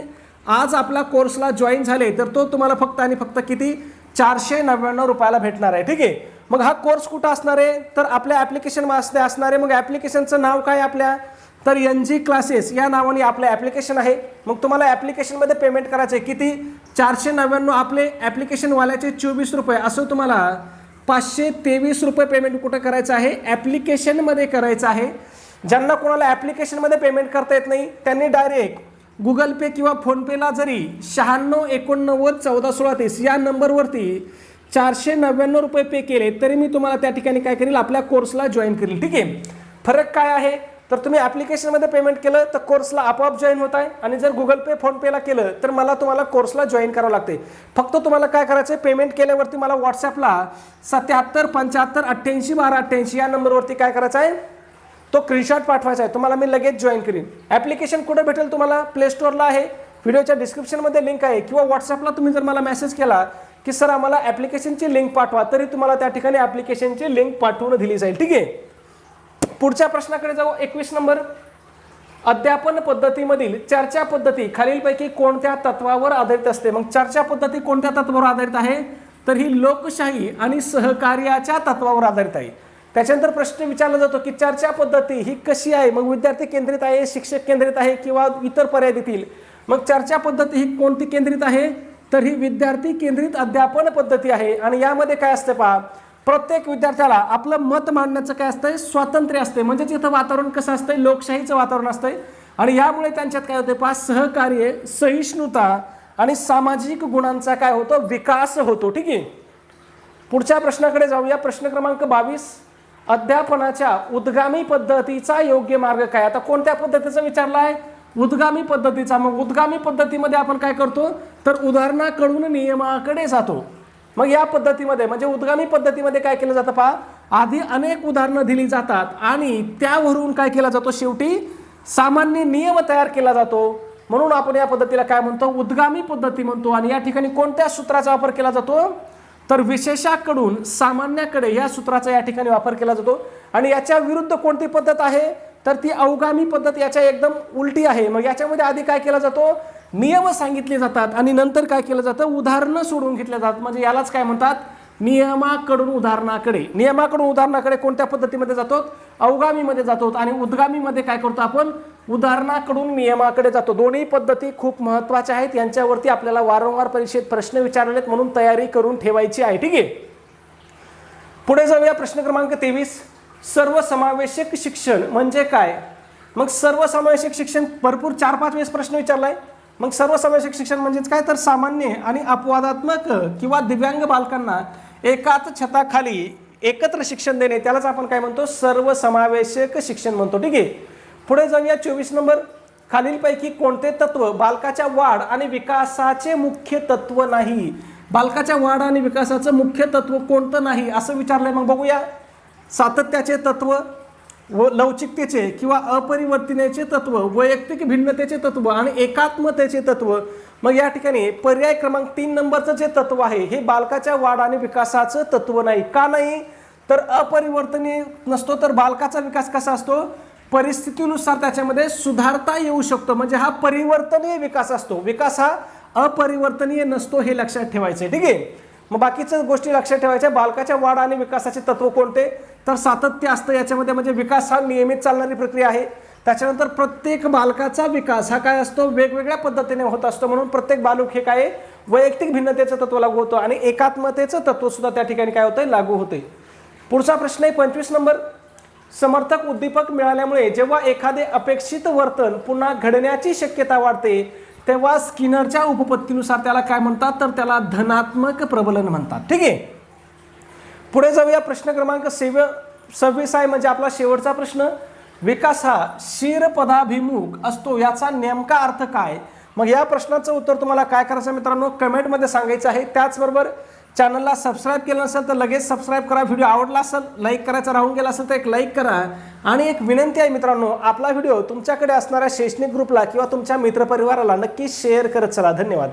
आज आपल्या कोर्सला जॉईन झाले तर तो तुम्हाला फक्त आणि फक्त किती, 499 रुपयाला भेटणार आहे. ठीक आहे. मग हा कोर्स कुठं असणार आहे, तर आपल्या ॲप्लिकेशनमध्ये असणार आहे. मग ॲप्लिकेशनचं नाव काय आपल्या, तर NG क्लासेस या नावाने आपलं ॲप्लिकेशन आहे. मग तुम्हाला ॲप्लिकेशनमध्ये पेमेंट करायचं आहे किती, 499. आपले ॲप्लिकेशनवाल्याचे 24 रुपये, असं तुम्हाला 523 रुपये पेमेंट कुठं करायचं आहे, ॲप्लिकेशनमध्ये करायचं आहे. ज्यांना कोणाला ॲप्लिकेशनमध्ये पेमेंट करता येत नाही त्यांनी डायरेक्ट गुगल पे किंवा फोनपेला जरी 96 89 14 16 30 या नंबरवरती 499 रुपये पे केले तरी मी तुम्हाला त्या ठिकाणी काय करेल, आपल्या कोर्सला जॉईन करेल. ठीक आहे. फरक काय आहे, तर तुम्ही ॲप्लिकेशनमध्ये पेमेंट केलं तर कोर्सला आपोआप जॉईन होत आहे आणि जर गुगल पे फोनपेला केलं तर तुम्हाला कोर्सला जॉईन करावं लागते. फक्त तुम्हाला काय करायचं आहे, पेमेंट केल्यावरती मला व्हॉट्सॲपला 77 75 88 12 88 या नंबरवरती काय करायचं आहे, तो स्क्रीनशॉट पाठवायचा आहे. तुम्हाला मी लगेच जॉईन करीन. ॲप्लिकेशन कुठे भेटेल तुम्हाला, प्ले स्टोअरला आहे, व्हिडिओच्या डिस्क्रिप्शनमध्ये लिंक आहे, किंवा व्हॉट्सॲपला तुम्ही जर मला मेसेज केला की सर आम्हाला ॲप्लिकेशनची लिंक पाठवा तरी तुम्हाला त्या ठिकाणी ॲप्लिकेशनची लिंक पाठवून दिली जाईल. ठीक आहे. पुढच्या प्रश्नाकडे जाऊ. 21 नंबर, अध्यापन पद्धतीमधील चर्चा पद्धती खालीलपैकी कोणत्या तत्वावर आधारित असते. मग चर्चा पद्धती कोणत्या तत्वावर आधारित आहे, तर ही लोकशाही आणि सहकार्याच्या तत्वावर आधारित आहे. त्याच्यानंतर प्रश्न विचारला जातो की चर्चा पद्धती ही कशी आहे, मग विद्यार्थी केंद्रित आहे, शिक्षक केंद्रित आहे किंवा इतर पर्याय देतील. मग चर्चा पद्धती ही कोणती केंद्रित आहे, तर ही विद्यार्थी केंद्रित अध्यापन पद्धती आहे. आणि यामध्ये काय असतं पहा, प्रत्येक विद्यार्थ्याला आपलं मत मांडण्याचं काय असतंय, स्वातंत्र्य असते. म्हणजे तिथं वातावरण कसं असतंय, लोकशाहीचं वातावरण असतंय. आणि यामुळे त्यांच्यात काय होतं पहा, सहकार्य, सहिष्णुता आणि सामाजिक गुणांचा काय होतो, विकास होतो. ठीक आहे. पुढच्या प्रश्नाकडे जाऊया. प्रश्न क्रमांक 22, अध्यापनाच्या उद्गामी पद्धतीचा योग्य मार्ग काय. आता कोणत्या पद्धतीचा विचारला आहे, उद्गामी पद्धतीचा. मग उद्गामी पद्धतीमध्ये आपण काय करतो, तर उदाहरणाकडून नियमाकडे जातो. मग या पद्धतीमध्ये म्हणजे उद्गामी पद्धतीमध्ये काय केलं जातं पहा, आधी अनेक उदाहरणं दिली जातात आणि त्यावरून काय केला जातो, शेवटी सामान्य नियम तयार केला जातो. म्हणून आपण या पद्धतीला काय म्हणतो, उद्गामी पद्धती म्हणतो. आणि या ठिकाणी कोणत्या सूत्राचा वापर केला जातो, तर विशेषाकडून सामान्याकडे या सूत्राचा या ठिकाणी वापर केला जातो. आणि याच्या विरुद्ध कोणती पद्धत आहे, तर ती अवगामी पद्धत याच्या एकदम उलटी आहे. मग याच्यामध्ये आधी काय केला जातो, नियम सांगितले जातात आणि नंतर काय केलं जातं, उदाहरणं सोडून घेतले जातात. म्हणजे यालाच काय म्हणतात, नियमाकडून उदाहरणाकडे. नियमाकडून उदाहरणाकडे कोणत्या पद्धतीमध्ये जातो, अवगामीमध्ये जातो. आणि उद्गामीमध्ये काय करतो आपण, उदाहरणाकडून नियमाकडे जातो. दोन्ही पद्धती खूप महत्त्वाच्या आहेत. यांच्यावरती आपल्याला वारंवार परीक्षेत प्रश्न विचारलेत म्हणून तयारी करून ठेवायची आहे. ठीक आहे. पुढे जाऊया. प्रश्न क्रमांक 23, सर्वसमावेशक शिक्षण म्हणजे काय. मग सर्वसमावेशक शिक्षण भरपूर 4-5 वेळेस प्रश्न विचारलाय. मग सर्वसमावेशक शिक्षण म्हणजेच काय, तर सामान्य आणि अपवादात्मक किंवा दिव्यांग बालकांना एकाच छताखाली एकत्र शिक्षण देणे, त्यालाच आपण काय म्हणतो, सर्वसमावेशक शिक्षण म्हणतो. ठीक आहे. पुढे जाऊया. 24 नंबर, खालीलपैकी कोणते तत्व बालकाच्या वाढ आणि विकासाचे मुख्य तत्व नाही. बालकाच्या वाढ आणि विकासाचं मुख्य तत्व कोणतं नाही असं विचारलंय. मग बघूया. सातत्याचे तत्व, व लवचिकतेचे किंवा अपरिवर्तनीयतेचे तत्व, वैयक्तिक भिन्नतेचे तत्व आणि एकात्मतेचे तत्व. मग या ठिकाणी पर्याय क्रमांक 3 नंबरचं जे तत्व आहे हे बालकाच्या वाढ आणि विकासाचं तत्व नाही. का नाही, तर अपरिवर्तनीय नसतो. तर बालकाचा विकास कसा असतो, परिस्थितीनुसार त्याच्यामध्ये सुधारता येऊ शकतो. म्हणजे हा परिवर्तनीय विकास असतो. विकास हा अपरिवर्तनीय नसतो, हे लक्षात ठेवायचं. ठीक आहे. मग बाकीच्या गोष्टी लक्षात ठेवायच्या. बालकाच्या वाढ आणि विकासाचे तत्व कोणते, तर सातत्य असतं याच्यामध्ये. म्हणजे विकास हा नियमित चालणारी प्रक्रिया आहे. त्याच्यानंतर प्रत्येक बालकाचा विकास हा काय असतो, वेगवेगळ्या पद्धतीने होत असतो. म्हणून प्रत्येक बालक हे काय, वैयक्तिक भिन्नतेचं तत्व लागू होतं आणि एकात्मतेचं तत्व सुद्धा त्या ठिकाणी काय होतंय, लागू होते. पुढचा प्रश्न आहे 25 नंबर, समर्थक उद्दीपक मिळाल्यामुळे जेव्हा एखादे अपेक्षित वर्तन पुन्हा घडण्याची शक्यता वाढते तेव्हा स्किनरच्या उपपत्तीनुसार त्याला काय म्हणतात, तर त्याला धनात्मक प्रबलन म्हणतात. ठीक आहे, पुढे जाऊया. प्रश्न क्रमांक 26 आहे, म्हणजे आपला शेवटचा प्रश्न. विकास हा शीरपदाभिमुख असतो याचा नेमका अर्थ काय? मग या प्रश्नाचं उत्तर तुम्हाला काय करायचं मित्रांनो, कमेंटमध्ये सांगायचं आहे. त्याचबरोबर चॅनलला सबस्क्राईब केलं नसेल तर लगेच सबस्क्राईब करा. व्हिडिओ आवडला असेल, लाईक करायचा राहून गेला असेल तर एक लाईक करा. आणि एक विनंती आहे मित्रांनो, आपला व्हिडिओ तुमच्याकडे असणाऱ्या शैक्षणिक ग्रुपला किंवा तुमच्या मित्रपरिवाराला नक्की शेअर करत चला. धन्यवाद.